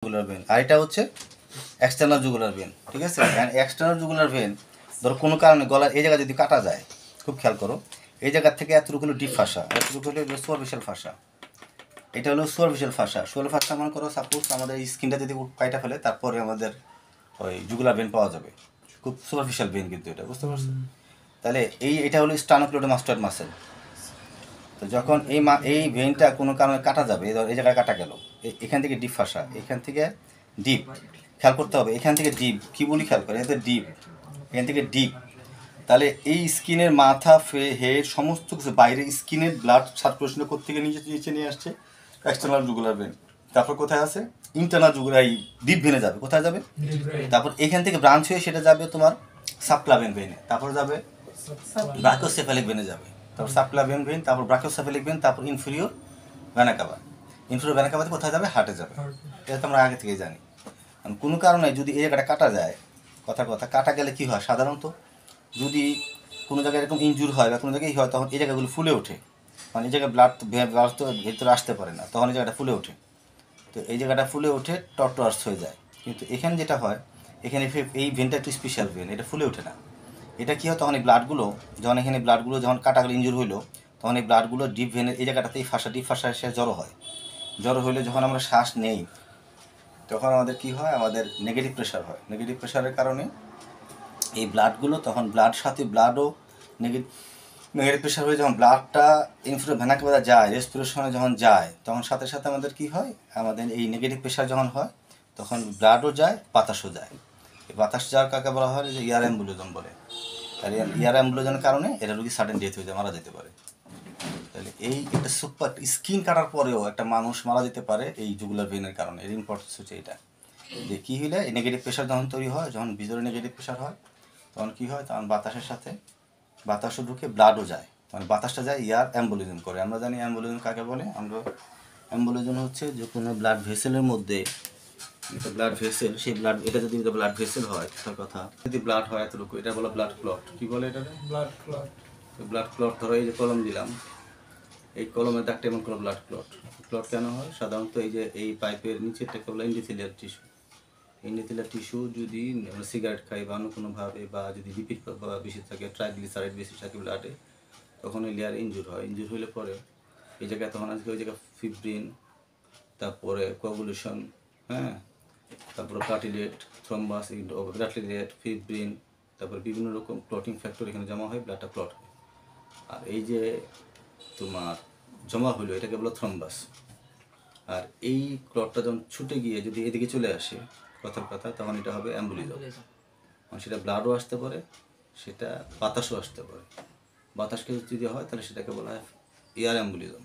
Jugular vein, আর এটা হচ্ছে external jugular vein. ঠিক আছে, এক্সটার্নাল জুগুলার ভেন ধরো কোনো কারণে গলার এই জায়গা যদি কাটা যায়, খুব খেয়াল করো, এই জায়গা থেকে এতটুকু হলো ডিপ ফাঁসা, এতটুকু হলো সুপারফিশিয়াল ফাঁসা, এটা হলো সুপারফিশিয়াল ফাঁসা। সুপারফিশিয়াল ফাঁসা মনে করো সাপোজ আমাদের এই স্কিনটা যদি কাটা ফেলে, তারপরে আমাদের ওই জুগুলার ভেন পাওয়া যাবে, খুব সুপারফিশিয়াল ভেন কিন্তু এটা, বুঝতে পারছো? তাহলে এটা হলো স্টানোক্লিডোমাস্টয়েড মাসেল। তো যখন এই ভেনটা কোনো কারণে কাটা যাবে, এই জায়গায় কাটা গেল, এখান থেকে ডিপ ফাঁসা, এখান থেকে ডিপ, খেয়াল করতে হবে, এখান থেকে ডিপ, কী বলি খেয়াল করে, এতে ডিপ, এখান থেকে ডিপ, তাহলে এই স্কিনের মাথা হেড সমস্ত কিছু বাইরে স্কিনের ব্লাড সার্কুলেশন করতে গিয়ে নিচে নিয়ে আসছে এক্সটার্নাল জুগুলার ভেন। তারপর কোথায় আছে ইন্টারনাল জুগুলার, এই ডিপ ভেনে যাবে, কোথায় যাবে, তারপর এখান থেকে ব্রাঞ্চ হয়ে সেটা যাবে তোমার সাবক্লাভিয়ান ভেনে, তারপর যাবে ব্রাকিওসেফালিক ভেনে যাবে, তারপর সাবক্লাভিয়ান ভেন, তারপর ব্রাকিওসেফালিক ভেন, তারপর inferior vena cava. Inferior vena কাভাতে কোথায় যাবে, হার্টে যাবে। এটা তো আমরা আগে থেকেই জানি। কোনো কারণে যদি এই জায়গাটা কাটা যায়, কথা কাটা গেলে কী হয়, সাধারণত যদি কোনো জায়গায় এরকম ইনজুর হয় বা কোনো জায়গায় হয়, তখন এই জায়গাগুলো ফুলে ওঠে, মানে এই জায়গায় ব্লাড তো ভেতরে আসতে পারে না, তখন এই জায়গাটা ফুলে ওঠে। তো এই জায়গাটা ফুলে ওঠে, টর্টোয়ার্স হয়ে যায়। কিন্তু এখানে যেটা হয়, এখানে এই ভেনটা একটু স্পেশাল ভেন, এটা ফুলে ওঠে না। এটা কী হয়, তখন এই ব্লাডগুলো যখন এখানে ব্লাডগুলো যখন কাটাগুলো ইনজুর হইলো, তখন এই ব্লাডগুলো ডিপ ভেনের এই জায়গাটাতেই ডিপ ফাঁসা এসে জড়ো হয়। জড়ো হইলে যখন আমরা শ্বাস নেই, তখন আমাদের কী হয়, আমাদের নেগেটিভ প্রেশার হয়। নেগেটিভ প্রেশারের কারণে এই ব্লাডগুলো, তখন ব্লাড সাথে ব্লাডও নেগেটিভ প্রেশার হয়ে যখন ব্লাডটা ইনফ্লুয়েন্স ভেনা কাভা যায়, রেসপিরেশনে যখন যায়, তখন সাথে সাথে আমাদের কী হয়, আমাদের এই নেগেটিভ প্রেশার যখন হয়, তখন ব্লাডও যায়, বাতাসও যায়। এই বাতাস যাওয়ার কাকে বলা হয় যে এয়ার অ্যাম্বুলিজম বলে। আর এয়ার অ্যাম্বুলিজমের কারণে এটা রোগী সাডেন ডেথ হয়ে যায়, মারা যেতে পারে। তাহলে এই একটা সুপার স্কিন কাটার পরেও একটা মানুষ মারা যেতে পারে এই জুগুলার ভেনের কারণে। এর ইম্পর্টেন্স হচ্ছে এটা, যে কী হইলে নেগেটিভ প্রেশার যখন তৈরি হয়, যখন ভিতরে নেগেটিভ প্রেশার হয়, তখন কী হয়, তখন বাতাসের সাথে বাতাসও ঢুকে ব্লাডও যায়, মানে বাতাসটা যায়, এয়ার অ্যাম্বুলিজম করে। আমরা জানি অ্যাম্বুলিজম কাকে বলে। আমরা অ্যাম্বুলিজম হচ্ছে যে কোনো ব্লাড ভেসেলের মধ্যে, ব্লাড ভেসেল, সেই ব্লাড, এটা যদি ব্লাড ভেসেল হয়, তার কথা যদি ব্লাড হয় এতটুকু, এটা বলে ব্লাড ক্লট। কী বলে এটা, ব্লাড ক্লট। ব্লাড ক্লট ধরো এই যে কলম দিলাম, এই কলমের দাগটা এমন কোনো ব্লাড ক্লট। ক্লট কেন হয়, সাধারণত এই যে এই পাইপের নিচেরটাকে বলে এন্ডোথেলিয়াল টিস্যু। এন্ডোথেলিয়াল টিস্যু যদি আমরা সিগারেট খাই বা অন্য কোনোভাবে, বা যদি লিপিড বেশি থাকে, ট্রাইগ্লিসারাইড বেশি থাকে ব্লাডে, তখন এই লেয়ার ইনজুর হয়। ইনজুর হলে পরে এই জায়গায় তখন আজকে ওই জায়গায় ফিব্রিন, তারপরে কোয়াগুলেশন, হ্যাঁ, তারপরে প্লাটিলেট, থ্রম্বাস, প্লাটিলেট, ফিব্রিন, তারপরে বিভিন্ন রকম ক্লটিং ফ্যাক্টর এখানে জমা হয়, ব্লাডটা ক্লট হয়। আর এই যে তোমার জমা হলো, এটাকে বলো থ্রম্বাস। আর এই ক্লটটা যখন ছুটে গিয়ে যদি এদিকে চলে আসে, কথার কথা, তখন এটা হবে অ্যাম্বুলিজম। মানে সেটা ব্লাডও আসতে পারে, সেটা বাতাসও আসতে পারে। বাতাসকে যদি হয়, তাহলে সেটাকে বলা হয় এয়ার অ্যাম্বুলিজম।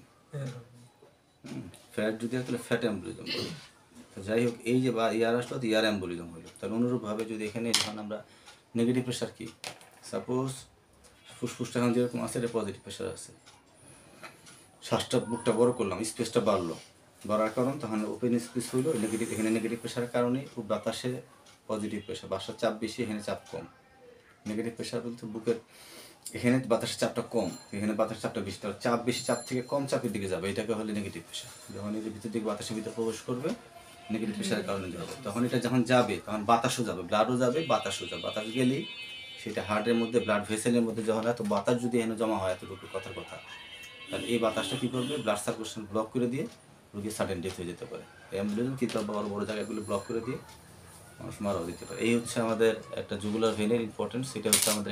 ফ্যাট যদি হয়, তাহলে ফ্যাট অ্যাম্বুলিজম বলে। তো যাই হোক, এই যে এয়ার আসলো, তো এয়ার অ্যাম্বুলিজম হলো। তাহলে অনুরূপভাবে যদি এখানে যখন আমরা নেগেটিভ প্রেশার, কি সাপোজ ফুসফুসটা এখন যেরকম আছে, এটা পজিটিভ প্রেশার আছে, শ্বাসটা বুকটা বড় করলাম, স্পেসটা বাড়ার কারণ, তখন ওপেন স্পেস হইলো নেগেটিভ, এখানে নেগেটিভ প্রেশারের কারণে খুব বাতাসে পজিটিভ প্রেশার, বাসার চাপ বেশি, এখানে চাপ কম। নেগেটিভ প্রেশার বলতে বুকের এখানে বাতাসের চাপটা কম, এখানে বাতাসের চাপটা বেশি, তাহলে চাপ বেশি, চাপ থেকে কম চাপের দিকে যাবে, এটাকে হলে নেগেটিভ প্রেশার। যখন এই যে ভিতর দিকে বাতাসের ভিতরে প্রবেশ করবে, নেগেটিভ প্রেশারের কারণে যাবে, তখন এটা যখন যাবে, তখন বাতাসও যাবে, ব্লাডও যাবে, বাতাসও যাবে। বাতাস গেলেই সেটা হার্টের মধ্যে, ব্লাড ভেসেলের মধ্যে যখন এত বাতাস যদি এখানে জমা হয়, এতটুকু কথার কথা, তাহলে এই বাতাসটা কী করবে, ব্লাড সার্কুলেশন ব্লক করে দিয়ে রোগী সাডেন ডেথ হয়ে যেতে পারে। অ্যাম্বুলেন্স কিন্তু বড় বড় জায়গাগুলো ব্লক করে দিয়ে মানুষ মারাও দিতে পারে। এই হচ্ছে আমাদের একটা জুগুলার ভেনের ইম্পর্টেন্স। সেটা হচ্ছে আমাদের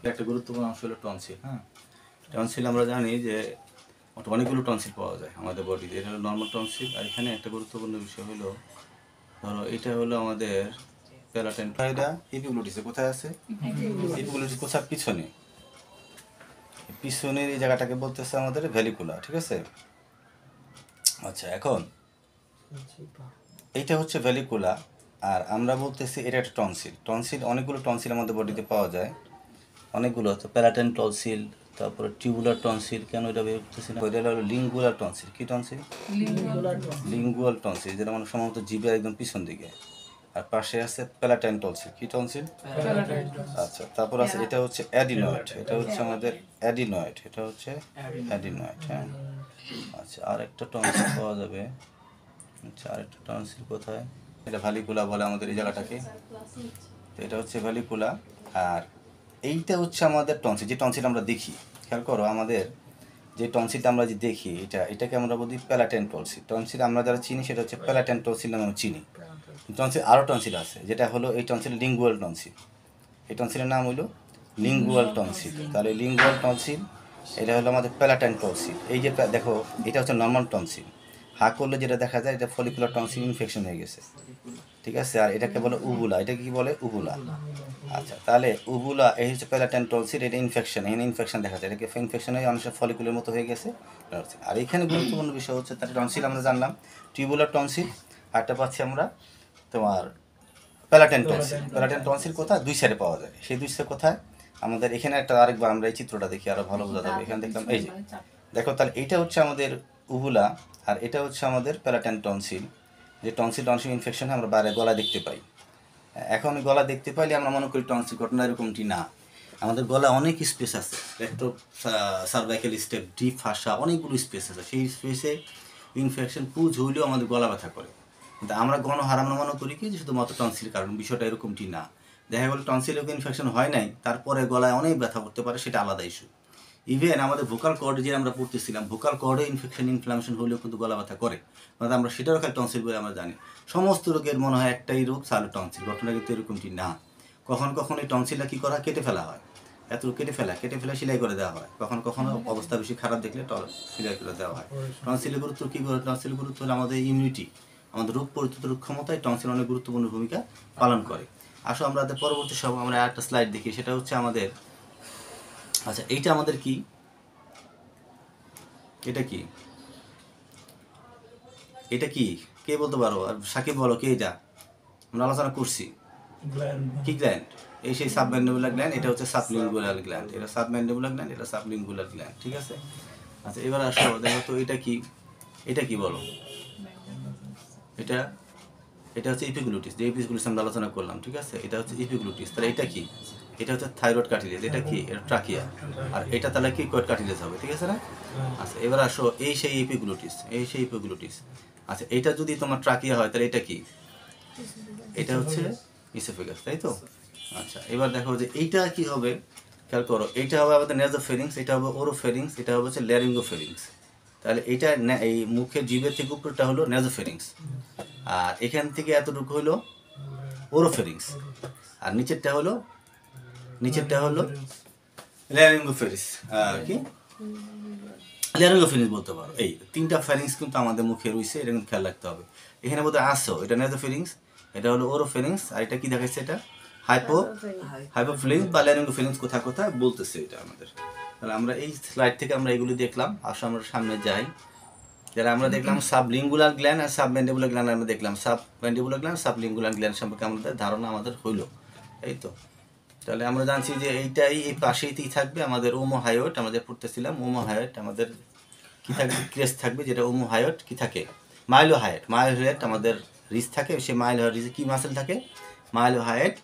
একটা গুরুত্বপূর্ণ অংশ হলো টনসিল। হ্যাঁ, টনসিল আমরা জানি যে অনেকগুলো টনসিল পাওয়া যায় আমাদের বডিতে। এটা হলো নর্মাল টনসিল। আর এখানে একটা গুরুত্বপূর্ণ বিষয় হলো, ধরো এটা হলো আমাদের প্যালাটেন, এটা এপিগ্লোটিসে কোথায় আছে, এপিগ্লোটিস কোথায়, পিছনে, পিছনের এই জায়গাটাকে বলতেছে আমাদের ভ্যালিকুলা। ঠিক আছে, আচ্ছা, এখন এইটা হচ্ছে ভ্যালিকুলা, আর আমরা বলতেছি এটা একটা টনসিল। টনসিল, অনেকগুলো টনসিল আমাদের বডিতে পাওয়া যায়, অনেকগুলো। তো প্যালাটেন টনসিল, তারপরে টিউবুলার টনসিল, কেন এটা বের করতেছি না, এটা হলো লিঙ্গুয়াল টনসিল। কি টনসিল, লিঙ্গুয়াল টনসিল, যেটা মানে সম্ভবত জিভের একদম পিছন দিকে। আর পাশে আছে প্যালাটাইন টনসিল। কি টনসিল, আচ্ছা। তারপর আছে, এটা হচ্ছে অ্যাডিনয়েড, এটা হচ্ছে আমাদের অ্যাডিনয়েড, এটা হচ্ছে অ্যাডিনয়েড। হ্যাঁ, আচ্ছা, আর একটা টনসিল পাওয়া যাবে, আচ্ছা, আরেকটা টনসিল কোথায়? এটা ভ্যালিকুলা বলে আমাদের এই জায়গাটাকে। তো এটা হচ্ছে ভ্যালিকুলা, আর এইটা হচ্ছে আমাদের টনসিল, যে টনসিল আমরা দেখি। খেয়াল করো, আমাদের যে টনসিলটা আমরা যে দেখি, এটাকে আমরা বলি প্যালাটেন টনসিল। টনসিল আমরা যারা চিনি সেটা হচ্ছে প্যালাটেন টনসিল নামে আমরা চিনি। টনসিল আরও টনসিল আছে, যেটা হলো এই টনসিল লিঙ্গুয়াল টনসিল। এই টনসিলের নাম হলো লিঙ্গুয়াল টনসিল। তাহলে লিঙ্গুয়াল টনসিল এটা হলো আমাদের প্যালাটেন টনসিল। এই যে দেখো, এটা হচ্ছে নর্মাল টনসিল। হা করলে যেটা দেখা যায়, এটা ফলিকুলার টনসিল ইনফেকশন হয়ে গেছে, ঠিক আছে। আর এটাকে বলে উবুলা, এটা কি বলে? উবুলা। আচ্ছা, তাহলে উবুলা এই হচ্ছে প্যালাটেন টনসিল, এটা ইনফেকশন, এখানে ইনফেকশন দেখা যায়, এটাকে ইনফেকশন হয়ে অনেক ফলিকুলের মতো হয়ে গেছে। আর এখানে গুরুত্বপূর্ণ বিষয় হচ্ছে, তার টনসিল আমরা জানলাম টিউবুলার টনসিল, আরটা পাচ্ছি আমরা তোমার প্যালাটেন টনসিল। প্যালাটেন টনসিল কোথায়? দুই সাইডে পাওয়া যায়। সেই দুই সাইড কোথায়? আমাদের এখানে একটা আরেকবার আমরা এই চিত্রটা দেখি, আরো ভালো বোঝা যাবে। এখানে দেখলাম, এই যে দেখো, তাহলে এইটা হচ্ছে আমাদের উবুলা, আর এটা হচ্ছে আমাদের প্যালাটেন টনসিল। যে টনসিল ইনফেকশন আমরা বাইরে গলা দেখতে পাই। এখন গলা দেখতে পাইলে আমরা মনে করি টনসিল, ঘটনা এরকমটি না। আমাদের গলা অনেক স্পেস আছে, রেক্টো সার্ভাইকাল স্টেপ, ডিপ ফাঁসা, অনেকগুলো স্পেস আছে। সেই স্পেসে ইনফেকশন পুজ হইলেও আমাদের গলা ব্যথা করে। কিন্তু আমরা গণহার আমরা মনে করি কি যে শুধুমাত্র টনসিল কারণ, বিষয়টা এরকমটি না। দেখা গেলো টনসিলে ইনফেকশন হয় নাই, তারপরে গলায় অনেক ব্যথা করতে পারে, সেটা আলাদা ইস্যু। ইভেন আমাদের ভোকাল কর্ডে যে আমরা পড়তেছিলাম, ভোকাল কর্ডে ইনফ্লামেশন হলেও কিন্তু গলা ব্যথা করে, মানে আমরা সেটারও খালি টনসিল বলে আমরা জানি। সমস্ত রোগের মনে হয় একটাই রোগ, সালো টনসিল। ঘটনা কিন্তু এরকমটি না। কখন কখন এই টনসিলটা কী করা, কেটে ফেলা হয়, এত কেটে ফেলা সেলাই করে দেওয়া হয়। কখনো কখনো অবস্থা বেশি খারাপ দেখলে সেলাই করে দেওয়া হয়। টনসিলের গুরুত্ব কী করে? টনসিলের গুরুত্ব হলো আমাদের ইমিউনিটি, আমাদের রোগ প্রতিরোধ ক্ষমতায় টনসিল অনেক গুরুত্বপূর্ণ ভূমিকা পালন করে। আসো আমরা পরবর্তী সময় আমরা একটা স্লাইড দেখি, সেটা হচ্ছে আমাদের, আচ্ছা এইটা আমাদের কি, এটা কি, এটা কি, কে বলতে পারো? আর সাকিব বলো, কে এটা? আমরা আলোচনা করছি কি গ্ল্যান্ড? এই সেই সাবম্যান্ডিবুলার গ্ল্যান্ড, এটা হচ্ছে সাবলিঙ্গুলার গ্ল্যান্ড, এটা সাবম্যান্ডিবুলার গ্ল্যান্ড, এটা সাবলিঙ্গুলার গ্ল্যান্ড, ঠিক আছে। আচ্ছা, এবার আসো দেখো তো, এটা কি, এটা কি বলো? এটা এটা হচ্ছে ইপিগ্লুটিস, যে ইপিগ্লুটিস আমরা আলোচনা করলাম, ঠিক আছে। এটা হচ্ছে ইপিগ্লুটিস। তাহলে এটা কি? এটা হচ্ছে থাইরয়েড কার্টিলেজ। এটা কি? এটা ট্রাকিয়া। আর এটা তাহলে কি কয়েড কার্টিলেজ হবে, ঠিক আছে না? আচ্ছা, এবার আসো, এই সেই ইপিগ্লুটিস, এই সেই ইপিগ্লুটিস। আচ্ছা, এটা যদি তোমার ট্রাকিয়া হয়, তাহলে এটা কি? এটা হচ্ছে ইসোফেগাস, তাই তো? আচ্ছা, এবার দেখো যে এইটা কি হবে, খেয়াল করো। এইটা হবে আমাদের নেজোফেরিংস, এটা হবে ওরোফেরিংস, এটা হবে হচ্ছে ল্যারিঙ্গোফেরিংস। তাহলে এইটা এই মুখের জিভের থেকে উপরটা হলো নেজোফেরিংস, আর এখান থেকে এতটুকু হলো ওরোফেরিংস, আর নিচেরটা হলো ল্যারিঙ্গোফেরিংস, কি ল্যারিঙ্গোফেরিংস বলতে পারো। এই তিনটা ফেরিংস কিন্তু আমাদের মুখে রয়েছে, এটা কিন্তু খেয়াল রাখতে হবে। এখানে বোধহয় আসো, এটা নেজোফেরিংস, এটা হলো ওরোফেরিংস, আর এটা কি দেখাচ্ছে? এটা হাইপোফিলিংস বা ল্যারিঙ্গোফেরিংস, কোথায় কোথায় বলতেছে এটা আমাদের। তাহলে আমরা এই স্লাইড থেকে আমরা এগুলি দেখলাম। আসো আমরা সামনে যাই। যারা আমরা দেখলাম সাবলিঙ্গুলার গ্ল্যান্ড আর সাবম্যান্ডিবুলার গ্ল্যান্ড, আমরা দেখলাম সাবম্যান্ডিবুলার গ্ল্যান্ড, সাবলিঙ্গুলার গ্ল্যান্ড সম্পর্কে আমাদের ধারণা আমাদের হইলো, এই তো। তাহলে আমরা জানছি যে এইটাই এই পাশেই থাকবে আমাদের ওমোহায়োট, আমাদের পড়তেছিলাম ওমোহায়োট, আমাদের কি থাকবে? ক্রেস্ট থাকবে, যেটা ওমোহায়োট কি থাকে? মাইলোহায়োট আমাদের রিস থাকে। সেই মাইলোহায়োট রিসে কি মাসেল থাকে? মাইলোহায়োট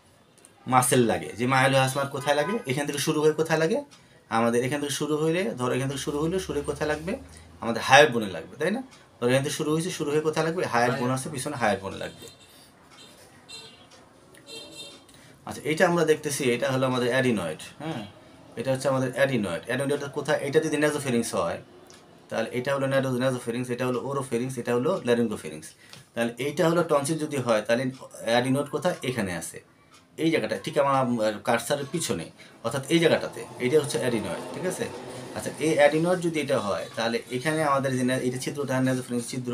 মাসেল লাগে। যে মাইলোহাস কোথায় লাগে? এখান থেকে শুরু হয়ে কোথায় লাগে? আমাদের এখান থেকে শুরু হইলে, ধরো এখান থেকে শুরু হইলে শুরু কোথায় লাগবে? আমাদের হায়ার বোনে লাগবে, তাই না? ধরো এখান থেকে শুরু হয়েছে, শুরু হয়ে কোথায় লাগবে? হায়ার বোন আছে, পিছনে হায়ার বোনে লাগবে। আচ্ছা, এটা আমরা দেখতেছি, এটা হলো আমাদের অ্যাডিনয়েড। হ্যাঁ, এটা হচ্ছে আমাদের অ্যাডিনয়েড। অ্যাডিনয়েড কোথায়? এটা যদি নেজোফেরিংস হয়, তাহলে এটা হলো নেজোফেরিংস, এটা হলো ওরোফেরিংস, এটা হলো ল্যারিঙ্গোফেরিংস। তাহলে এইটা হলো টনসিল যদি হয়, তাহলে অ্যাডিনয়েড কোথায়? এখানে আছে, এই জায়গাটা, ঠিক আমার কার্সারের পিছনে, অর্থাৎ এই জায়গাটাতে। এইটা হচ্ছে অ্যাডিনয়েড, ঠিক আছে। আচ্ছা, এই অ্যাডিনয়েড যদি এটা হয়, তাহলে এখানে আমাদের যে এটা ছিদ্রটা নেজোফেরিংস ছিদ্র,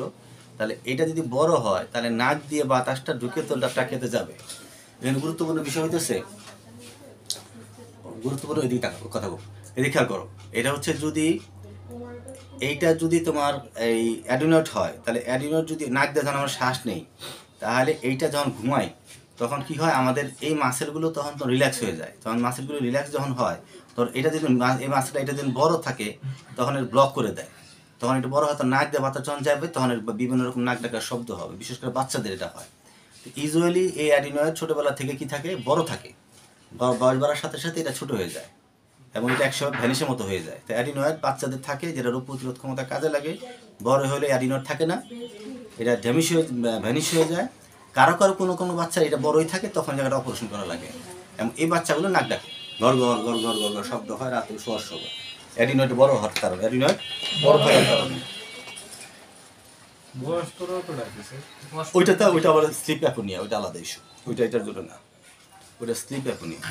তাহলে এটা যদি বড় হয়, তাহলে নাক দিয়ে বাতাসটা ঢুকে তোলটা টাকেতে যাবে। এখানে গুরুত্বপূর্ণ বিষয় হইতেছে, গুরুত্বপূর্ণ এদিকে কথা বল, এদিকে খেয়াল করো। এটা হচ্ছে যদি এইটা যদি তোমার এই অ্যাডিনয়েড হয়, তাহলে অ্যাডিনয়েড যদি নাক দিয়ে যখন আমরা শ্বাস নেই, তাহলে এইটা যখন ঘুমাই, তখন কি হয়? আমাদের এই মাসেলগুলো তখন তো রিল্যাক্স হয়ে যায়। তখন মাসেলগুলো রিল্যাক্স যখন হয়, তখন এটা যদি এই মাসেলটা এটা যদি বড় থাকে, তখন এর ব্লক করে দেয়। তখন এটা বড় হয়, তো নাক দিয়ে বাতাস যখন যাবে, তখন বিভিন্ন রকম নাক ডাকার শব্দ হবে, বিশেষ করে বাচ্চাদের এটা হয়। ইউজুয়ালি এই অ্যাডিনয়েড ছোটোবেলা থেকে কি থাকে? বড় থাকে। বয়স বাড়ার সাথে সাথে এটা ছোটো হয়ে যায় এবং এটা একসময় ভ্যানিশের মতো হয়ে যায়। তো অ্যাডিনয়েড বাচ্চাদের থাকে, যেটা রোগ প্রতিরোধ ক্ষমতা কাজে লাগে। বড় হলে অ্যাডিনয়েড থাকে না, এটা ভ্যানিশ হয়ে যায়। কারো কারো কোনো কোনো বাচ্চা এটা বড়ই থাকে, তখন জায়গাটা অপারেশন করা লাগে। এবং এই বাচ্চাগুলো নাক ডাকে, ঘর ঘর ঘর ঘর ঘর ঘর শব্দ হয় রাতে শোয়ার সময়। অ্যাডিনয়েড বড় হওয়ার কারণে, অ্যাডিনয়েড বড় হওয়ার কারণে। ওইটা আবার স্লিপ অ্যাপনিয়া, ওইটা আলাদা ইস্যু, ওইটা এটার জন্য না, ওইটা স্লিপ অ্যাপনিয়া।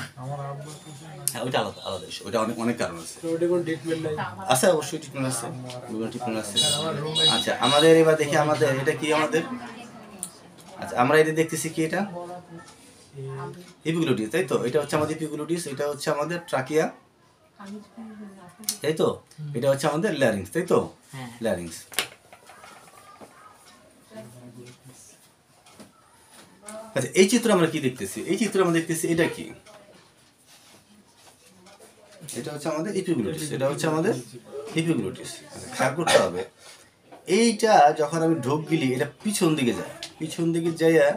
হ্যাঁ ওইটা আলাদা আলাদা ইস্যু, ওইটা অনেক অনেক কারণ আছে। আছে অবশ্যই ট্রিটমেন্ট আছে, ট্রিটমেন্ট আছে। আচ্ছা আমাদের এবার দেখি আমাদের এটা কি আমাদের, আচ্ছা আমরা এটা দেখতেছি কি, এটা এপিগ্লোটিস, তাই তো? এটা হচ্ছে আমাদের এপিগ্লোটিস, এটা হচ্ছে আমাদের ট্রাকিয়া, তাই তো? এটা হচ্ছে আমাদের ল্যারিংস, তাই তো? ল্যারিংস। আচ্ছা এই চিত্র আমরা কি দেখতেছি? এই চিত্র আমরা দেখতেছি এটা কি, এটা হচ্ছে আমাদের এপিগ্লোটিস, এটা হচ্ছে আমাদের এপিগ্লোটিস। খেয়াল করতে হবে এইটা যখন আমি ঢোক গিলি এটা পিছন দিকে যায়, পিছন দিকে যাইয়া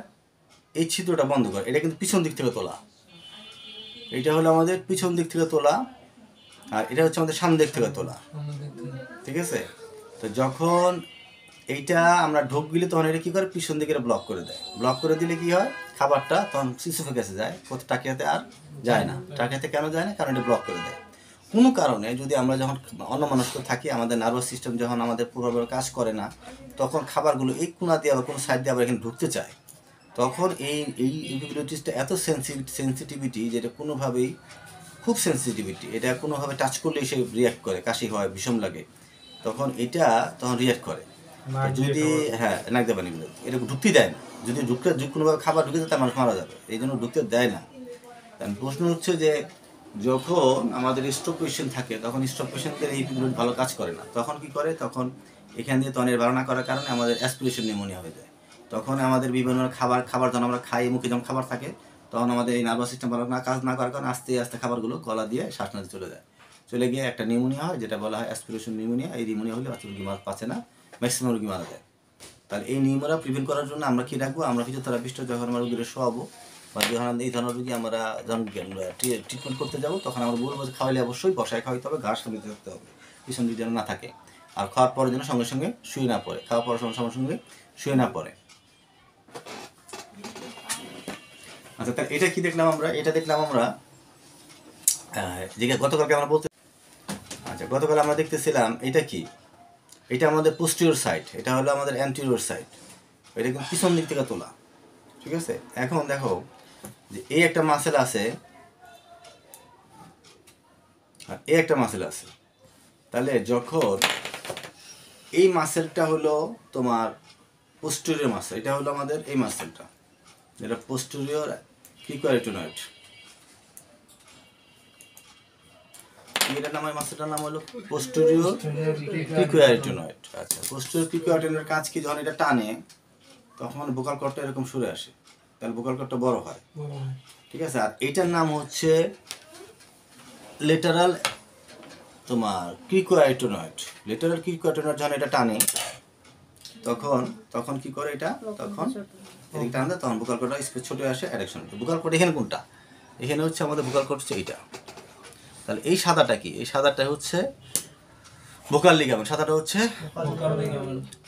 এই ছিদ্রটা বন্ধ করে, এটা কিন্তু পিছন দিক থেকে তোলা, এইটা হলো আমাদের পিছন দিক থেকে তোলা, আর এটা হচ্ছে আমাদের সামনের দিক থেকে তোলা, ঠিক আছে? তো যখন এইটা আমরা ঢোক গিলি তখন এটা কী করে, পিছন দিকে ব্লক করে দেয়। ব্লক করে দিলে কি হয়, খাবারটা তখন সিসোফেগাসে যায়, ট্রাকিয়াতে আর যায় না। ট্রাকিয়াতে কেন যায় না? কারণ এটা ব্লক করে দেয়। কোনো কারণে যদি আমরা যখন অন্যমনস্ক থাকি, আমাদের নার্ভাস সিস্টেম যখন আমাদের পুরোভাবে কাজ করে না, তখন খাবারগুলো এই কোনা দিয়ে আবার কোনো সাইড দিয়ে আবার এখানে ঢুকতে চায়। তখন এই এপিগ্লোটিসটা এত সেন্সিটিভিটি, যেটা কোনোভাবেই খুব সেন্সিটিভিটি, এটা কোনোভাবে টাচ করলেই সে রিয়াক্ট করে, কাশি হয়, বিষম লাগে, তখন এটা তখন রিয়াক্ট করে। যদি হ্যাঁ নাক দিয়ে পানি, এটা ঢুকতে দেয় না। যদি কোনোভাবে খাবার ঢুকে যায় তার মানুষ মারা যাবে, এই জন্য ঢুকতে দেয় না। কারণ প্রশ্ন হচ্ছে যে যখন আমাদের স্ট্রোক পেশেন্ট থাকে, তখন স্ট্রোক পেশেন্টদের এই এপিগ্লোটিস ভালো কাজ করে না, তখন কি করে, তখন এখান দিয়ে তনের বার না করার কারণে আমাদের অ্যাসপিরেশন নিউমোনিয়া হয়ে যায়। তখন আমাদের বিভিন্ন খাবার যখন আমরা খাই, মুখে যখন খাবার থাকে, তখন আমাদের এই নার্ভাস সিস্টেম ভালো কাজ না করার কারণে আস্তে আস্তে খাবারগুলো গলা দিয়ে শ্বাসনালীতে চলে গিয়ে একটা নিউমোনিয়া হয়, যেটা বলা হয় অ্যাসপিরেশন নিউমোনিয়া। এই নিউমোনিয়া হলে বাচ্চা রোগী পাচ্ছে না, ম্যাক্সিমাম রোগী মারা যায়। তাহলে এই নিউমোনিয়া প্রিভেন্ট করার জন্য আমরা কী রাখবো, আমরা ফিজিওথেরাপিস্ট যখন আমরা রোগীরা শোয়াবো, বা যখন এই ধরনের রোগী আমরা যখন ট্রিটমেন্ট করতে যাবো, তখন আমরা বলবো যে খাওয়াইলে অবশ্যই বসায় খাওয়াইতে হবে, ঘাস সামনে থাকতে হবে, পিছন দিকে যেন না থাকে। আর খাওয়ার পরের জন্য সঙ্গে সঙ্গে শুয়ে না পড়ে, খাওয়ার পরের সঙ্গে সঙ্গে শুয়ে না পড়ে। আচ্ছা তাহলে এটা কি দেখলাম আমরা, এটা দেখলাম আমরা যে গতকালকে আমরা বলতে, আচ্ছা গতকাল আমরা দেখতেছিলাম এটা কি, এটা আমাদের পোস্টেরিয়র সাইড, এটা হলো আমাদের অ্যান্টেরিয়র সাইড, এটা কিন্তু পিছন দিক থেকে তোলা, ঠিক আছে? এখন দেখো যে এই একটা মাসেল আছে আর এই একটা মাসেল আছে, তাহলে যখন এই মাসেলটা হলো তোমার পোস্টেরিয়র মাসেল, এটা হলো আমাদের এই মাসেলটা, যেটা পোস্টেরিয়র ক্রিকোয়ারিটোনয়েড, এটার নাম, মাসেলটার নাম হলো পোস্টেরিয়র ক্রিকোয়ারিটোনয়েড। আচ্ছা পোস্টেরিয়র ক্রিকোয়ারিটোনয়েডের কাজ কি, যখন এটা টানে তখন ভোকাল কর্ডটা এরকম সরে আসে, তাহলে ভোকাল কর্ডটা বড় হয়, ঠিক আছে? আর এইটার নাম হচ্ছে লেটারাল তোমার ক্রিকোয়ারিটোনয়েড। লেটারাল ক্রিকোয়ারিটোনয়েড যখন এটা টানে তখন কি করে, এটা তখন এদিকে টানলে তখন ভোকাল কর্ডটা স্পেস ছোট আসে, অ্যাডাকশন। ভোকাল কর্ড এখানে কোনটা, এখানে হচ্ছে আমাদের ভোকাল কর্ড হচ্ছে এইটা। তাহলে এই সাদাটা কি, এই সাদাটা হচ্ছে ভোকাল লিগামেন্ট, সাদাটা হচ্ছে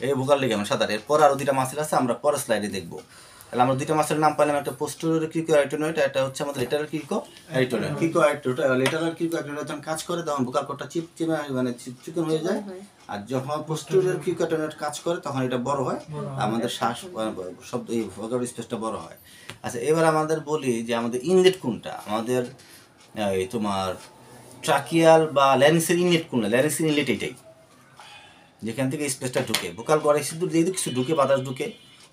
এই ভোকাল লিগামেন্ট সাদাটা। এরপর আরও দুইটা মাসেল আছে, আমরা পরের স্লাইডে দেখবো। তাহলে আমরা দুইটা মাসেলের নাম পেলাম, একটা পোস্টেরিয়র ক্রিকোয়ারিটোনয়েড, এটা হচ্ছে আমাদের লেটারাল ক্রিকোয়ারিটোনয়েড। লেটারাল ক্রিকোয়ারিটোনয়েড যখন কাজ করে তখন ভোকাল কর্ডটা চিকন হয়ে যায়, আর যখন পোস্টেরিয়র ক্রিকোয়ারিটোনয়েড কাজ করে তখন এটা বড় হয়, আমাদের শ্বাস শব্দ এই ভোকাল স্পেসটা বড় হয়। আচ্ছা এবার আমাদের বলি যে আমাদের ইনলেট কোনটা, আমাদের এই তোমার ট্রাকিয়াল বা ল্যারিংসের ইনলেট কোনটা, ল্যারিংসের ইনলেট এইটাই, যেখান থেকে স্পেসটা ঢুকে, ভোকাল কর্ডে সিদ্ধ যেহেতু কিছু ঢুকে, বাতাস ঢুকে,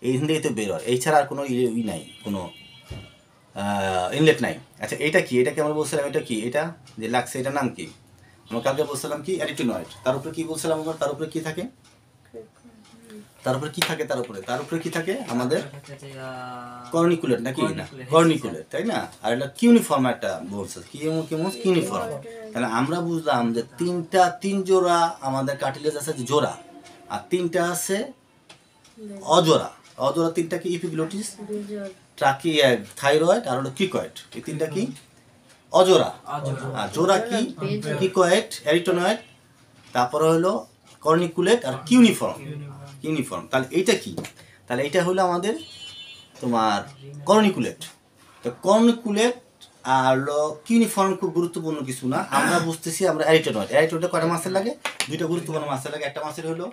এইখান থেকেই তো বের হয়, এছাড়া আর কোনো ই নাই, কোনো ইনলেট নাই। আচ্ছা এটা কি, এটাকে আমরা বলছিলাম এটা কি, এটা যে লাগছে এটার নাম কি, আমরা কালকে বলছিলাম কি অ্যারিটোনয়েড। তার উপরে কি বলছিলাম আমরা, তার উপরে কি থাকে, তার উপরে কি থাকে, তার উপরে কি থাকে আমাদের কর্নিকুলেট নাকি না, কর্নিকুলেট তাই না? আর এটা কিউনিফর্ম একটা বলছে, কিউনিফর্ম। তাহলে আমরা বুঝলাম যে তিন জোড়া আমাদের কার্টিলেজ আছে জোড়া, আর তিনটা আছে অজোড়া। তিনটা কি, এপিগ্লোটিস, ট্রাকিয়া, থাইরয়েড আর হলো ক্রিকয়েড, এই তিনটা কি অজোড়া। আর জোড়া কি, ক্রিকয়েড, অ্যারিটোনয়েড, তারপরে হলো কর্নিকুলেট আর কিউনিফর্ম। ইউনিফর্ম। তাহলে এইটা কি? তাহলে এটা হলো আমাদের তোমার কর্নিকুলেট। তো কর্নিকুলেট আর ইউনিফর্ম খুব গুরুত্বপূর্ণ কিছু না, আমরা বুঝতেছি আমরা অ্যারিটেনয়েড। অ্যারিটেনয়েডে কয়টা মাসেল লাগে? দুইটা গুরুত্বপূর্ণ মাসেল লাগে। একটা মাসেল হলো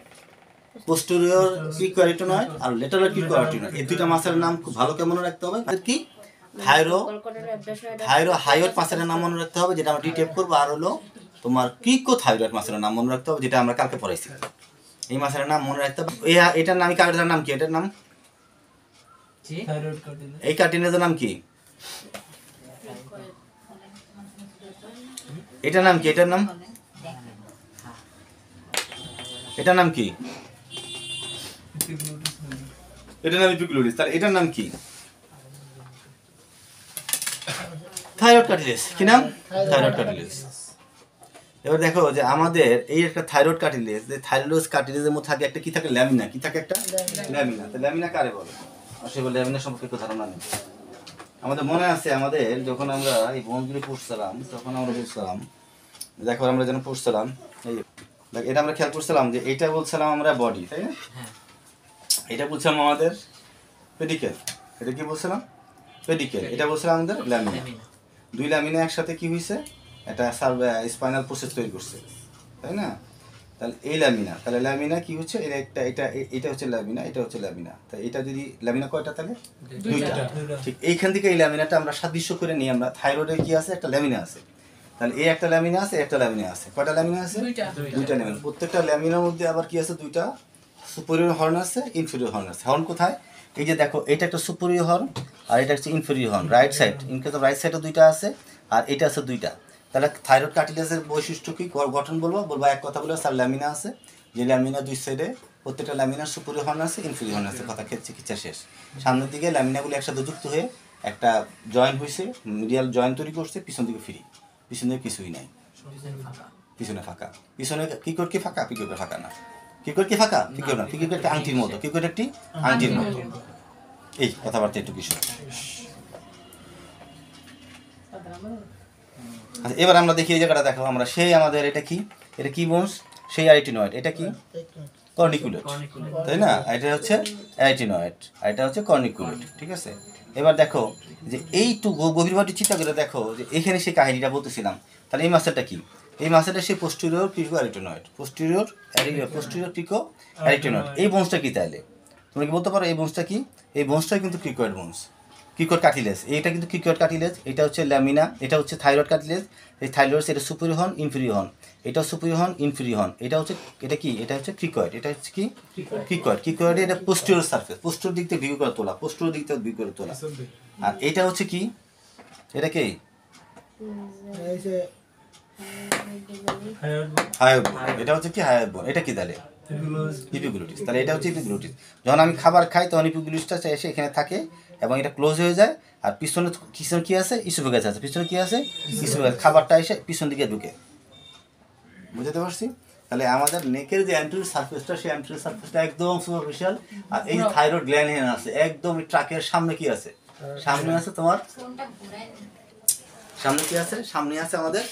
পোস্টেরিয়র ক্রিকোঅ্যারিটেনয়েড আর ল্যাটারাল ক্রিকোঅ্যারিটেনয়েড। এই দুইটা মাসেলের নাম খুব ভালো করে মনে রাখতে হবে। আর কি থাইরোহাইড মাসেলের নাম মনে রাখতে হবে, যেটা আমরা ডিটেপ করবো। আর হলো তোমার ক্রিকোথাইরয়েড মাসেলের নাম মনে রাখতে হবে, যেটা আমরা কালকে পড়াইছি। এই মাসেলের নাম মনে রাখতে হবে। এটার নাম কার্টিলেজের নাম কি? এটার নাম এই কার্টিলেজের নাম কি? এটার নাম কি? এটার নাম এটার নাম কি? এটার নাম এপিগ্লুটিস। তাহলে এটার নাম কি? Thyroid cartilage. কি নাম? Thyroid cartilage. এবার দেখো যে আমাদের এই একটা থাইরয়েড কার্টিলেজ, যে থাইরয়েড কার্টিলেজের মধ্যে থাকে একটা কি থাকে? ল্যামিনা। কি থাকে? একটা ল্যামিনা। তো ল্যামিনা কারে বলে? আসলে ল্যামিনা সম্পর্কে কোনো ধারণা নেই। আমাদের মনে আছে, আমাদের যখন আমরা এই বনগুলি পড়ছিলাম তখন আমরা বুঝছিলাম, দেখো আমরা যেন পড়ছিলাম, এই এটা আমরা খেয়াল করছিলাম যে এইটা বলছিলাম আমরা বডি, তাই না? এটা বলছিলাম আমাদের পেডিকেল। এটা কি বলছিলাম? পেডিকেল। এটা বলছিলাম আমাদের ল্যামিনা। দুই ল্যামিনা একসাথে কি হয়েছে? একটা স্পাইনাল প্রসেস তৈরি করছে, তাই না? তাহলে এই ল্যামিনা, তাহলে ল্যামিনা কি হচ্ছে? এটা হচ্ছে ল্যামিনা, এটা হচ্ছে ল্যামিনা। তাই এটা যদি ল্যামিনা কয়টা? তাহলে দুইটা। ঠিক এইখান থেকে এই ল্যামিনাটা আমরা সাদৃশ্য করে নিই। আমরা থাইরয়েডে কি আছে? একটা ল্যামিনা আছে। তাহলে এই একটা ল্যামিনা আছে, একটা ল্যামিনা আছে। কয়টা ল্যামিনা আছে? দুইটা ল্যামিনা। প্রত্যেকটা ল্যামিনার মধ্যে আবার কি আছে? দুইটা সুপেরিয়র হর্ন আছে, ইনফেরিয়র হর্ন আছে। হর্ন কোথায়? এই যে দেখো, এটা একটা সুপেরিয়র হর্ন আর এটা হচ্ছে inferior horn. Right side, ইনকেস of right সাইডে দুইটা আছে আর এটা আছে দুইটা। তাহলে থাইরয়েড কার্টিলেজের বৈশিষ্ট্য কি, গঠন বলবো এক কথা বলে, স্যার ল্যামিনা আছে। যে ল্যামিনা দুই সাইডে, প্রত্যেকটা ল্যামিনার সুপেরিয়র হর্ন আছে, ইনফেরিয়র হর্ন আছে। কথা চিকিৎসা শেষ। সামনের দিকে ল্যামিনাগুলো একসাথে যুক্ত হয়ে একটা জয়েন্ট হয়েছে, মিডিয়াল জয়েন্ট তৈরি করছে। পিছন দিকে ফ্রি, পিছন দিকে কিছুই নাই, পিছনে ফাঁকা। পিছনে কি করে? কি ফাঁকা? পিকোর ফাঁকা না। কি করে? কি ফাঁকা? পিকোর না। পিকোর একটা আংটির মতো। কি করে? একটি আংটির মতো। এই কথাবার্তা একটু কিছু। আচ্ছা, এবার আমরা দেখি এই জায়গাটা দেখো আমরা, সেই আমাদের এটা কি? এটা কি বোনস? সেই অ্যারিটেনয়েড। এটা কি? কর্নিকুলেট, তাই না? এটা হচ্ছে অ্যারিটেনয়েড আর এটা হচ্ছে কর্নিকুলেট, ঠিক আছে? এবার দেখো যে এইটু গভীরভাবে চিন্তা করে দেখো যে এখানে সেই কাহিনীটা বলতেছিলাম। তাহলে এই মাসেলটা কি? এই মাসেলটা সেই পোস্টেরিয়র পিকো অ্যারিটেনয়েড। পোস্টেরিয়র পিকো অ্যারিটেনয়েড। এই বোনসটা কি তাহলে? তোমরা কি বলতে পারো এই বোনসটা কি? এই বোনসটাই কিন্তু ক্রিকয়েড বোনস, ক্রিকয়েড কার্টিলেজ। এইটা কিন্তু ক্রিকয়েড কার্টিলেজ। এটা হচ্ছে ল্যামিনা, এটা হচ্ছে থাইরয়েড কার্টিলেজ। এই থাইরয়েড এটা সুপেরিয়র হর্ন, ইনফেরিয়র হর্ন। এটাও সুপেরিয়র হর্ন, ইনফেরিয়র হর্ন। এটা হচ্ছে, এটা কি? এটা হচ্ছে ক্রিকয়েড। এটা হচ্ছে কি? ক্রিকয়েড। ক্রিকয়েডে এটা পোস্টেরিয়র সারফেস, পোস্টেরিয়র দিক থেকে ভিউ করে তোলা, পোস্টেরিয়র দিক থেকে ভিউ করে তোলা। আর এটা হচ্ছে কি? এটা কি? হায়োড বোন। এটা হচ্ছে কি? হায়োড বোন। এটা কি তাহলে? ইপিগ্লুটিস। তাহলে এটা হচ্ছে ইপিগ্লুটিস। যখন আমি খাবার খাই তখন ইপিগ্লুটিসটা এসে এখানে থাকে এবং এটা ক্লোজ হয়ে যায়। আর পিছনে কি আছে? ইসোফেগাস আছে। পিছনে কি আছে? ইসোফেগাস। খাবারটা এসে পিছন দিকে ঢুকে। বুঝতে পারছি? তাহলে আমাদের নেকের যে অ্যান্টেরিয়র সারফেসটা, সেই অ্যান্টেরিয়র সারফেসটা একদম সুপারফিশিয়াল। আর এই থাইরয়েড গ্ল্যান্ড এখানে আছে, একদম ট্রাকের সামনে কি আছে? সামনে আছে তোমার, সামনে কি আছে? সামনে আছে আমাদের,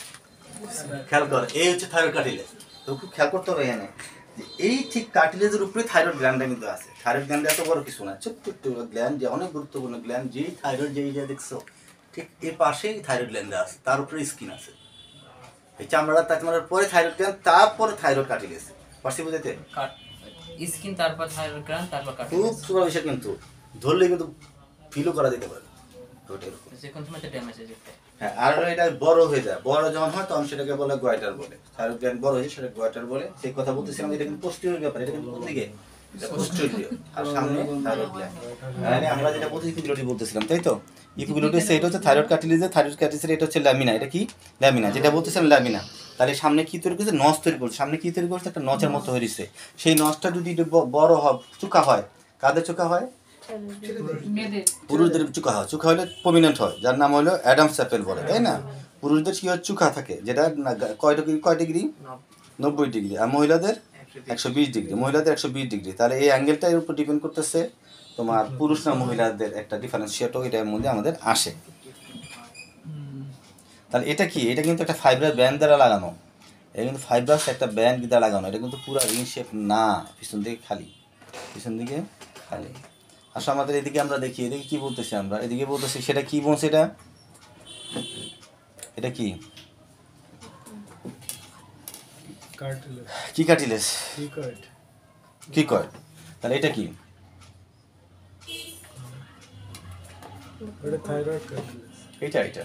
খেয়াল কর, এই হচ্ছে থাইরয়েড কার্টিলেজ। তো খুব খেয়াল করতে হবে এখানে যে এই ঠিক কার্টিলেজের উপরে থাইরয়েড গ্ল্যান্ডটা কিন্তু আছে। থাইরয়েড গ্ল্যান্ড এত বড় কিছু না, ছোট্ট একটু গ্ল্যান্ড, যে অনেক গুরুত্বপূর্ণ গ্ল্যান্ড। যেই থাইরয়েড, যেই যে দেখছো ঠিক এর পাশেই থাইরয়েড গ্ল্যান্ড আছে, তার উপরে স্কিন আছে। এই চামড়ার পরে থাইরয়েড গ্ল্যান্ড, তারপরে থাইরয়েড কার্টিলেজ। পারছি বুঝাইতে? স্কিন, তারপর থাইরয়েড গ্ল্যান্ড, তারপর খুব সুপারফিশিয়াল, কিন্তু ধরলে কিন্তু ফিলও করা যেতে পারে। যে কোন সময় ড্যামেজ হয়ে যেতে। হ্যাঁ, আর এটা বড় হয়ে যায়। বড় যখন হয় তখন সেটাকে বলে গয়টার বলে। থাইরয়েড গ্ল্যান্ড বড় হয়ে সেটা গয়টার বলে। সেই কথা বলতেছিলাম, এটা কিন্তু পোস্টেরিয়র ব্যাপার। এটা কিন্তু কোন দিকে? এটা পোস্টেরিয়র। আর সামনে থাইরয়েড গ্ল্যান্ড। মানে আমরা যেটা ইপিগ্লুটিস বলতেছিলাম, তাই তো? ইপিগ্লুটিস এটা হচ্ছে থাইরয়েড কার্টিলেজের, থাইরয়েড কার্টিলেজের এটা হচ্ছে ল্যামিনা। এটা কি? ল্যামিনা, যেটা বলতেছিলাম ল্যামিনা। তাহলে সামনে কি তৈরি করছে? নচ তৈরি করছে। সামনে কি তৈরি করছে? একটা নচের মতো হয়েছে। সেই নচটা যদি বড় হয়, চোকা হয়, কাদের চোকা হয়? পুরুষদের চুকা হয়। চুকা হলে প্রমিনেন্ট হয়, যার নাম হলো অ্যাডামস অ্যাপেল বলে, তাই না? পুরুষদের কি হয়? চুকা থাকে, যেটা কয় ডিগ্রি? 90 ডিগ্রি। আর মহিলাদের 120 ডিগ্রি। মহিলাদের 120 ডিগ্রি। তাহলে এই অ্যাঙ্গেলটা এর উপর ডিপেন্ড করতেছে তোমার পুরুষ না মহিলাদের একটা ডিফারেন্সিয়েটও এটার মধ্যে আমাদের আসে। তাহলে এটা কি? এটা কিন্তু একটা ফাইব্রাস ব্যান্ড দ্বারা লাগানো। এটা কিন্তু ফাইব্রাস একটা ব্যান্ড দ্বারা লাগানো। এটা কিন্তু পুরো রিং শেপ না, পিছন থেকে খালি। পিছন দিকে খালি। আসলে আমাদের এদিকে আমরা দেখি, এদিকে কি বলতেছি আমরা, এদিকে বলতেছি সেটা কি বলছে, এটা এটা কি কার্টিলেজ কি কার্টিলেজ, ক্রিকয়েড কি কয়, তাহলে এটা কি, এটা থাইরয়েড কার্টিলেজ এটা এটা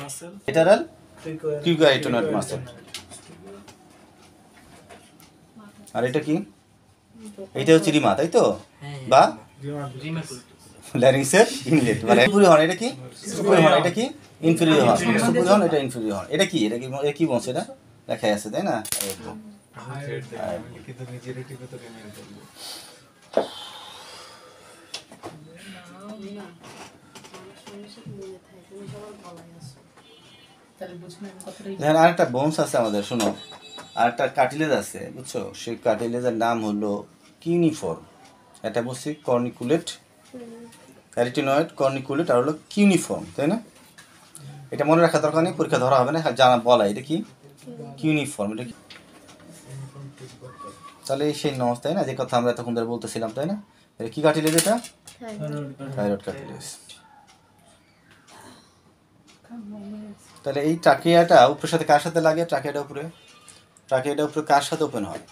মাসেল এটারাল ক্রিকয়েড ক্রিকোয়াইটোনয়েড মাসেল। আর এটা কি, এটা হচ্ছে রিমা, তাই তো, বা ল্যারিংসের ইনলেট বা সুপুরি হর্ন। এটা কি সুপুরি হর্ন, এটা কি ইনফেরিয়র হর্ন, সুপুরি হর্ন, এটা ইনফেরিয়র হর্ন। এটা কি, এটা কি, এটা কি বলছে, এটা লেখাই আছে তাই না। কিন্তু নিজের টিপে তো রিমেইন করবে দেখেন আরেকটা বোনস আছে আমাদের, শোনো, আরেকটা কার্টিলেজ আছে বুঝছো, সেই কার্টিলেজের নাম হলো কিউনিফর্ম। এটা বলছি কর্নিকুলেট, ক্যারিটিনয়েড, কর্নিকুলেট আর হলো কিউনিফর্ম, তাই না। এটা মনে রাখা দরকার নেই, পরীক্ষা ধরা হবে না, জানা বলা এটা কি কিউনিফর্ম, এটা কি। তাহলে এই সেই নস, তাই না, যে কথা আমরা তখন ধরে বলতেছিলাম, তাই না। এটা কি কার্টিলেজ, এটা থাইরয়েড কার্টিলেজ। তাহলে এই ট্রাকিয়াটা উপরের সাথে কার সাথে লাগে, ট্রাকিয়াটা উপরে, ট্রাকিয়াটা উপরে কার সাথে ওপেন হয়,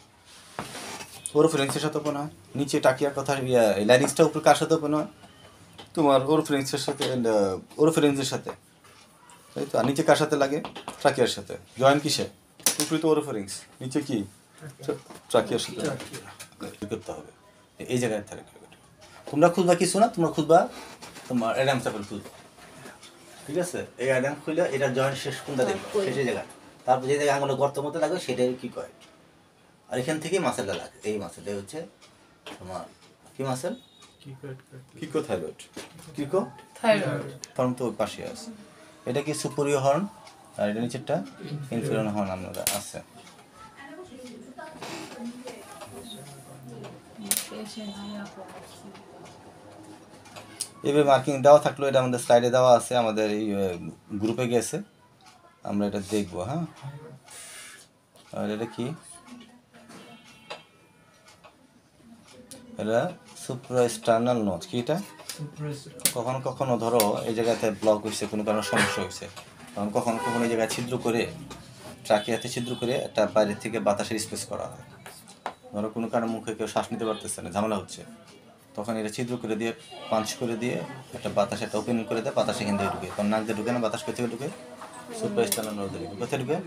ওরোফ্যারিংসের সাথে ওপেন হয়। নিচে ট্রাকিয়ার কথা, ল্যারিংসটা উপরে কার সাথে ওপেন হয়, তোমার ওরোফ্যারিংসের সাথে, ওরোফ্যারিংসের সাথে, তাই তো। আর নিচে কার সাথে লাগে, ট্রাকিয়ার সাথে। জয়েন কিসে, উপরে তো ওরোফ্যারিংস, নিচে কি ট্রাকিয়ার সাথে করতে হবে। এই জায়গায় থাকে। তোমরা খুঁজবা কিছু না, তোমরা খুঁজবা তোমার অ্যাডাম চাপেল খুঁজবা, ঠিক আছে। এই অ্যাডাম খুঁজলে এটা জয়েন্ট শেষ কোনটা দেখবে, শেষে জায়গা, তারপর যে জায়গায় আঙুলে গর্ত মতো লাগবে সেটাই কি কয়। আর এখান থেকে মাসেলটা লাগে, এই মাসেলটা হচ্ছে তোমার কি muscle, Kiko thyroid, Kiko thyroid horn তো পাশে আছে। এটা কি সুপেরিয়র হর্ন, আর এটা নিচেরটা ইনফেরিয়র হর্ন আমরা আছে। এভাবে মার্কিং দেওয়া থাকলো, এটা আমাদের স্লাইডে দেওয়া আছে, আমাদের এই গ্রুপে গেছে, আমরা এটা দেখবো। হ্যাঁ, আর এটা কি, এটা সুপ্রাস্টার্নাল নোচ, কি এটা। কখনো কখনো ধরো এই জায়গাতে ব্লক হয়েছে, কোনো কারণে সমস্যা হয়েছে, তখন কখনো কখনো এই জায়গায় ছিদ্র করে, ট্রাকিয়াতে ছিদ্র করে একটা বাইরের থেকে বাতাসের স্পেস করা হয়। ধরো কোনো কারণে মুখে কেউ শ্বাস নিতে পারতেছে না, ঝামেলা হচ্ছে, তখন এটা ছিদ্র করে দিয়ে, পাঞ্চ করে দিয়ে একটা বাতাস, একটা ওপেনিং করে দেয়, বাতাস এখান থেকে ঢুকে, তখন নাক দিয়ে ঢুকে না, বাতাস কোথেকে ঢুকে, সুপ্রাস্টার্নাল নোচ দিয়ে কোথায় ঢুকে,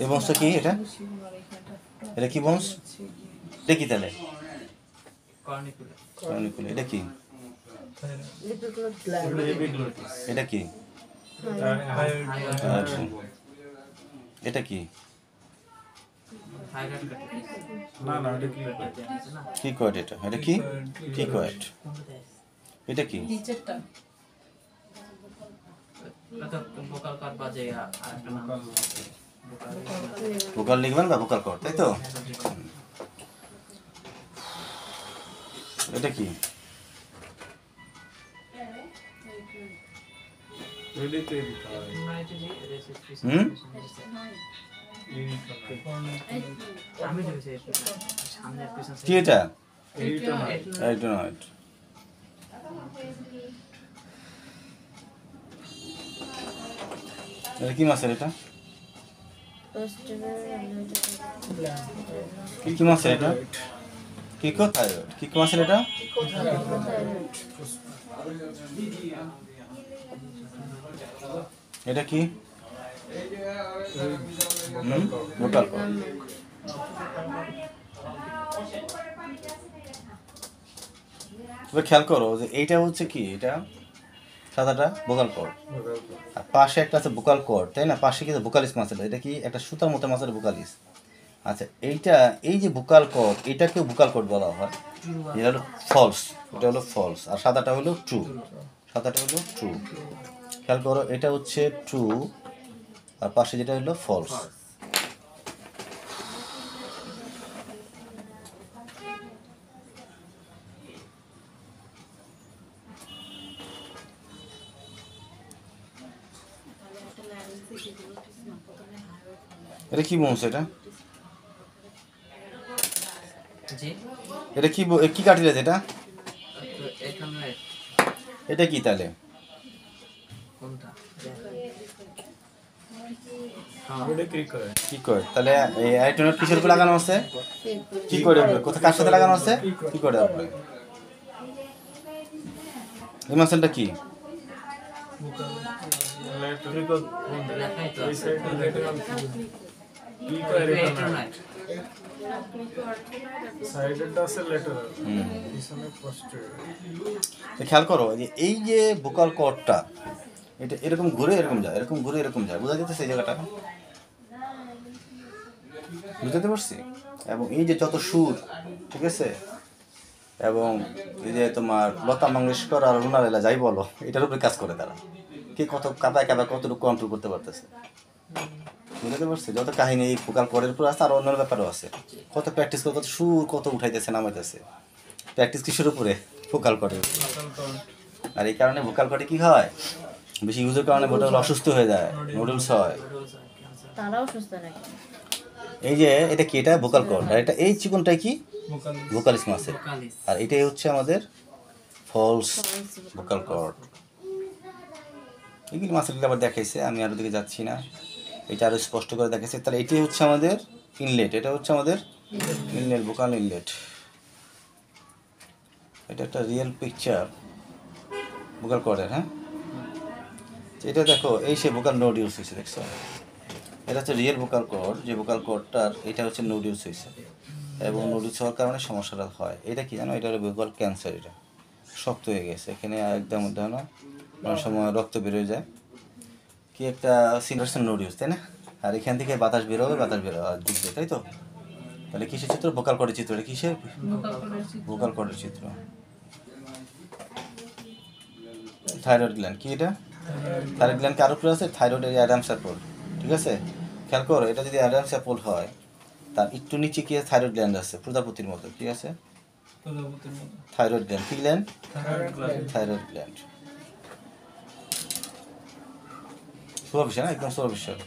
এই বংশটা কি, এটা এটা কি বংশ, এটা কি তাহলে কর্নিকুলা, এটা কি, এটা কি, এটা কি, না না এটা কি কয়েড, এটা এটা কি, কি কয়েড, এটা কি, ভোকাল লিখবেন বা ভোকাল কর্ড, তাই তো। এটা কি, কি এটা, এরিটোনয়েড। এটা কি মাছের, এটা কি মাছের, এটা কিকো থাইরয়েড, কিকো মাছের, এটা এটা কি, ভোকাল কর্ড। তবে খেয়াল করো যে এইটা হচ্ছে কি, এটা সাদাটা ভোকাল কর্ড, আর পাশে একটা আছে ভোকাল কর্ড, তাই না, পাশে কি ভোকালিস মাসেল, এটা কি একটা সুতার মতো মাসেল ভোকালিস। আচ্ছা এইটা, এই যে ভোকাল কর্ড, এটাকেও ভোকাল কর্ড বলা হয়, এটা হলো ফলস, এটা হলো ফলস, আর সাদাটা হলো ট্রু, সাদাটা হলো ট্রু। খেয়াল করো এটা হচ্ছে ট্রু, আর পাশে যেটা হলো ফলস। এটা কি বোনস এটা? জি এটা কি কি কাটিলেজ এটা? এখানে এটা কি তাহলে? কোনটা ওটা ক্লিক করে কি করে তাহলে এই আইটনের কিসের উপর লাগানো আছে? কি করে কোথায় কার সাথে লাগানো আছে? কি করে আপনি এই মাসেলটা কি? লেটার লেখাই তো এই আছে সাইডে লেটার ক্লিক করে ইলেকট্রোনাইট সাইডেরটা আছে লেটার পিছনে পোস্টার তো খেয়াল করো এই যে ভোকাল কর্ডটা এটা এরকম ঘুরে এরকম যায়, এরকম ঘুরে এরকম যায়, বোঝা যেতেছে এই জায়গাটা? বুঝতে পারছি? এবং এই যে যত সুর, ঠিক আছে, এবং এই যে তোমার লতা মঙ্গেশকর আর রুনা লায়লা যাই বলো, এটার উপরে কাজ করে তারা, কে কত কাদায় কাদায় কতটুকু কন্ট্রোল করতে পারতেছে। বুঝতে পারছি? যত কাহিনী এই ভোকাল কর্ডের উপর আছে আর অন্যান্য ব্যাপারও আছে, কত প্র্যাকটিস করে কত সুর কত উঠাইতেছে নামাইতেছে, প্র্যাকটিস কিসের উপরে? ভোকাল কর্ডের উপরে। আর এই কারণে ভোকাল কর্ডে কি হয়, বেশি ইউজের কারণে ভোকাল অসুস্থ হয়ে যায়, নুডলস হয়। তারাও সুস্থ নাকি? এই যে এটা কি, এটা ভোকাল কর্ড, আর এটা এই চিকনটাই কি ভোকালিস মাসেল, ভোকালিস আর এটাই হচ্ছে আমাদের ফলস ভোকাল কর্ড। এগুলি মাসেলগুলো আবার দেখাইছে, আমি আর ওদিকে যাচ্ছি না, এটা আরও স্পষ্ট করে দেখাইছে। তাহলে এটাই হচ্ছে আমাদের ইনলেট, এটা হচ্ছে আমাদের ইনলেট, ভোকাল ইনলেট। এটা একটা রিয়েল পিকচার ভোকাল কর্ডের। হ্যাঁ, এটা দেখো এই সে ভোকাল নোড ইউজ হয়েছে, দেখছো? এটা হচ্ছে রিয়েল ভোকাল কর্ড, যে ভোকাল কর্ডটার এটা হচ্ছে নোড ইউজ হয়েছে, এবং নোড ইউজ হওয়ার কারণে সমস্যাটা হয়। এটা কি জানো, এটা হলো ভোকাল ক্যান্সার, এটা শক্ত হয়ে গেছে, এখানে একদম ধরো অনেক সময় রক্ত বেরোয় যায়, কি একটা সিনভার্সন নোড ইউজ, তাই না? আর এখান থেকে বাতাস বেরোবে, বাতাস বেরোবে আর ঢুকবে, তাই তো? তাহলে কিসের চিত্র? ভোকাল কর্ডের চিত্র। এটা কিসের? ভোকাল কর্ডের চিত্র। থাইরয়েড গ্ল্যান্ড, কি এটা? থাইরয়েড গ্ল্যান্ড কার উপরে আছে? থাইরয়েডের অ্যাডামস অ্যাপল, ঠিক আছে? খেয়াল করো, এটা যদি অ্যাডামস অ্যাপল হয়, তার একটু নিচে কি থাইরয়েড গ্ল্যান্ড আছে, প্রজাপতির মতো, কি আছে? Thyroid gland. কি গ্ল্যান্ড? Thyroid gland. সুপারফিশিয়াল, একদম সুপারফিশিয়াল।